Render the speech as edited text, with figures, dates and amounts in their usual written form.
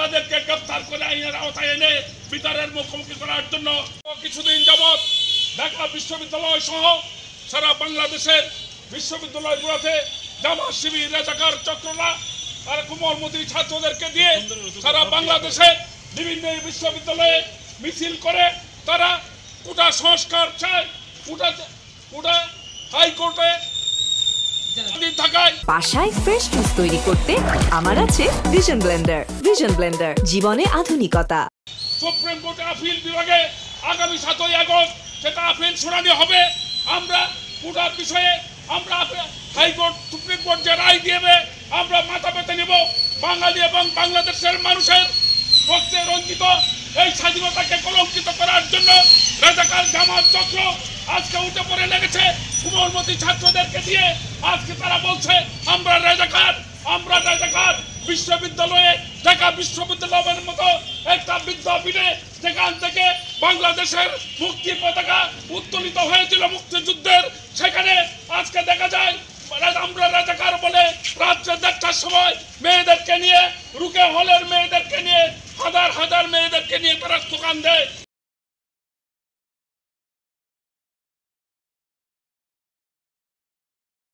তাদেরকে গ্রেফতার করে আইনের আওতায় এনে বিচারের মুখোমুখি করার জন্য কিছুদিন যাবৎ ঢাকা বিশ্ববিদ্যালয় সহ সারা বাংলাদেশের বিশ্ববিদ্যালয়গুলোতে জামাত শিবির রাজাকার চক্ররা আর কোমলমতি ছাত্রদেরকে দিয়ে সারা বাংলাদেশে বিভিন্ন বিশ্ববিদ্যালয়ে মিছিল করে তারা কোটা সংস্কার চায়, কোটা হাইকোর্টে বাসায় ফ্রেশ জুস তৈরি করতে আমার আছে ভিশন ব্লেন্ডার। ভিশন ব্লেন্ডার, জীবনে আধুনিকতা। সুপ্রিম কোর্টে আপিল বিভাগে আগামী 7ই আগস্ট সেটা আপিল শুনানি হবে। আমরা কোটার বিষয়ে আমরা হাইকোর্ট সুপ্রিম কোর্ট যে রায় দিবে আমরা মাথা পেতে নেব। বাঙালি এবং বাংলাদেশের মানুষের রক্তে রঞ্জিত এই স্বাধীনতাকে কলঙ্কিত করার জন্য রাজাকার জামাত চক্র আজকে উঠে পড়ে লেগেছে কোমলমতি ছাত্রদেরকে দিয়ে। আজকে তারা বলছে আমরা রাজাকার। বিশ্ববিদ্যালয়ে ঢাকা বিশ্ববিদ্যালয়ের মতো একটা বিদ্যাপীঠে যেখান থেকে বাংলাদেশের মুক্তি পতাকা উত্তোলিত হয়েছিল মুক্তিযুদ্ধের, সেখানে আজকে দেখা যায় আমরা রাজাকার বলে রাত্রে 1টার সময় মেয়েদেরকে নিয়ে রুকে হলের মেয়েদেরকে নিয়ে হাজার হাজার মেয়েদেরকে নিয়ে তারা স্লোগান দেয়